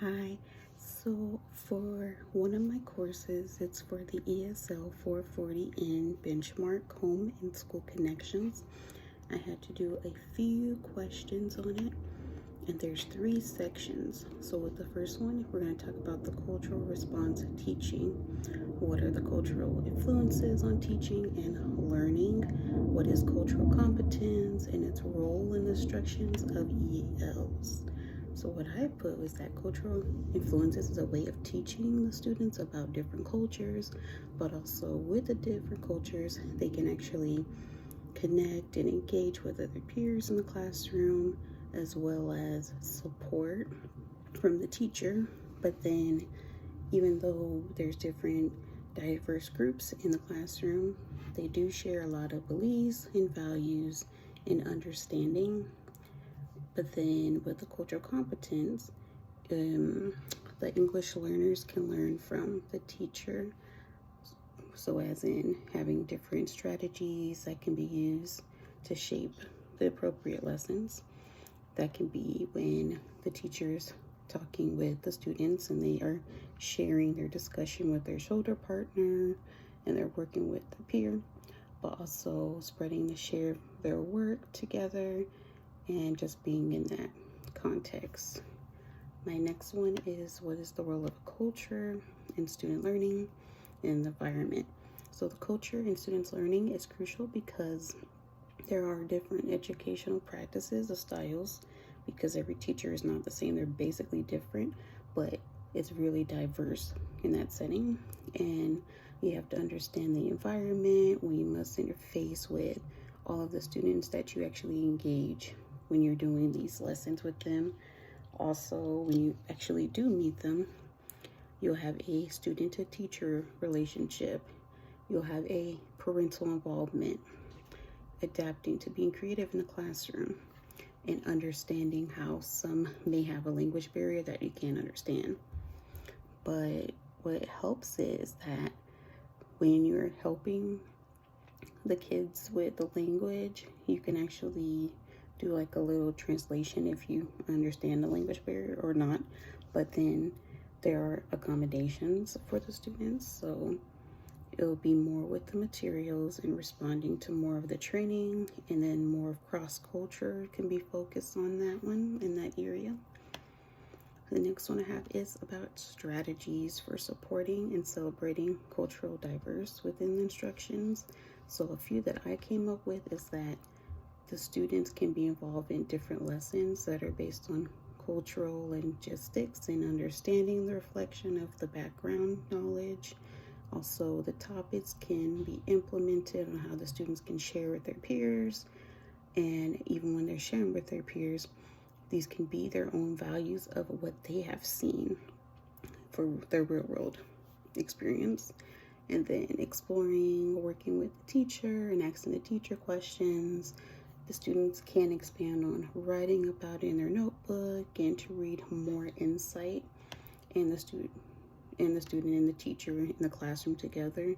Hi. So for one of my courses, it's for the ESL 440 in Benchmark Home and School Connections. I had to do a few questions on it, and there's three sections. So with the first one, we're going to talk about the cultural response to teaching. What are the cultural influences on teaching and learning? What is cultural competence and its role in the instructions of ELs? So what I put was that cultural influences is a way of teaching the students about different cultures, but also with the different cultures, they can actually connect and engage with other peers in the classroom, as well as support from the teacher. But then, even though there's different diverse groups in the classroom, they do share a lot of beliefs and values and understanding. But then with the cultural competence, the English learners can learn from the teacher. So as in having different strategies that can be used to shape the appropriate lessons. That can be when the teacher's talking with the students and they are sharing their discussion with their shoulder partner and they're working with the peer, but also spreading the share their work together and just being in that context. My next one is what is the role of culture in student learning and the environment. So the culture in students learning is crucial because there are different educational practices or styles because every teacher is not the same. They're basically different, but it's really diverse in that setting. And you have to understand the environment when you must interface with all of the students that you actually engage when you're doing these lessons with them. Also, when you actually do meet them, you'll have a student to teacher relationship. You'll have a parental involvement, adapting to being creative in the classroom, and understanding how some may have a language barrier that you can't understand. But what helps is that when you're helping the kids with the language, you can actually do like a little translation if you understand the language barrier or not. But then there are accommodations for the students, so it'll be more with the materials and responding to more of the training, and then more of cross culture can be focused on that one in that area. The next one I have is about strategies for supporting and celebrating cultural diverse within the instructions. So a few that I came up with is that the students can be involved in different lessons that are based on cultural linguistics and understanding the reflection of the background knowledge. Also, the topics can be implemented on how the students can share with their peers. And even when they're sharing with their peers, these can be their own values of what they have seen for their real world experience. And then exploring, working with the teacher and asking the teacher questions. The students can expand on writing about it in their notebook and to read more insight. And the student and the teacher in the classroom together,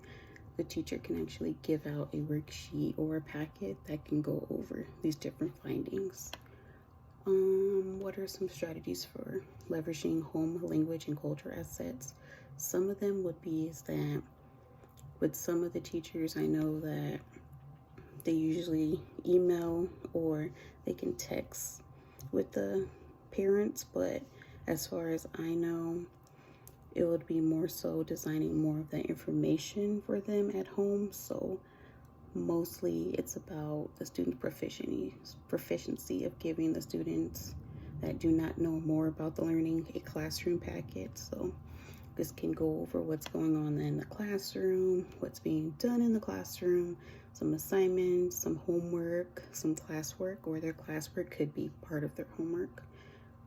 the teacher can actually give out a worksheet or a packet that can go over these different findings. What are some strategies for leveraging home language and culture assets? Some of them would be is that with some of the teachers, I know that they usually email or they can text with the parents, but as far as I know, it would be more so designing more of that information for them at home. So mostly it's about the student proficiency of giving the students that do not know more about the learning a classroom packet. So this can go over what's going on in the classroom, what's being done in the classroom, some assignments, some homework, some classwork, or their classwork could be part of their homework.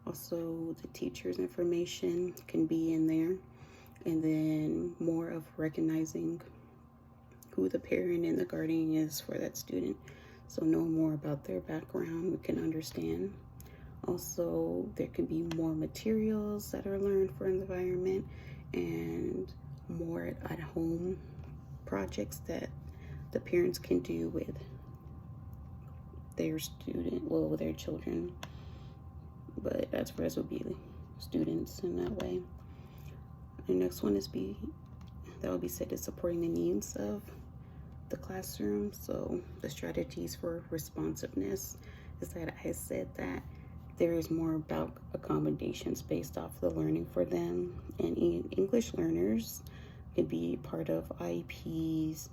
Also, the teacher's information can be in there. And then more of recognizing who the parent and the guardian is for that student. So know more about their background, we can understand. Also, there can be more materials that are learned for an environment and more at home projects that the parents can do with their student, well, with their children. But as for us would be students in that way. The next one is that will be said is supporting the needs of the classroom. So the strategies for responsiveness is that I said that there is more about accommodations based off the learning for them, and English learners could be part of IEPs,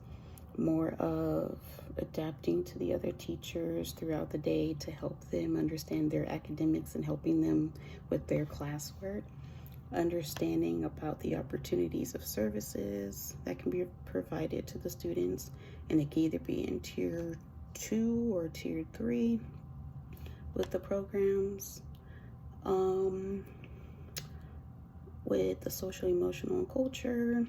more of adapting to the other teachers throughout the day to help them understand their academics and helping them with their classwork. Understanding about the opportunities of services that can be provided to the students, and it can either be in tier 2 or tier 3 with the programs. With the social, emotional, and culture,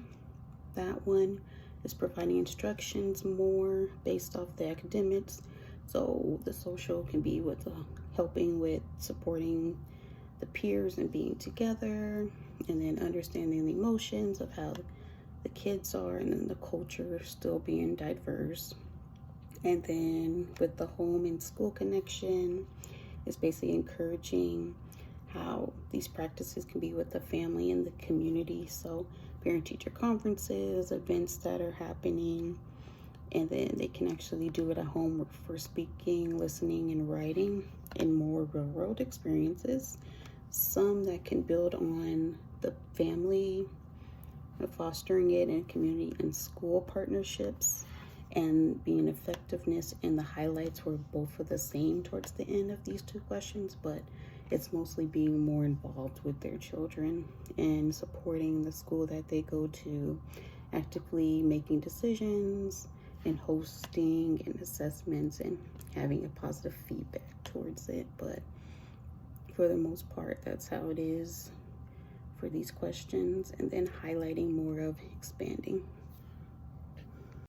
that one is providing instructions more based off the academics. So the social can be with helping with supporting the peers and being together, and then understanding the emotions of how the kids are, and then the culture still being diverse. And then with the home and school connection, it's basically encouraging how these practices can be with the family and the community. So parent-teacher conferences, events that are happening, and then they can actually do it at home for speaking, listening, and writing, and more real-world experiences. Some that can build on the family, fostering it in community and school partnerships, and being effectiveness. And the highlights were both of the same towards the end of these two questions, but it's mostly being more involved with their children and supporting the school that they go to, actively making decisions and hosting and assessments and having a positive feedback towards it. But for the most part, that's how it is for these questions, and then highlighting more of expanding.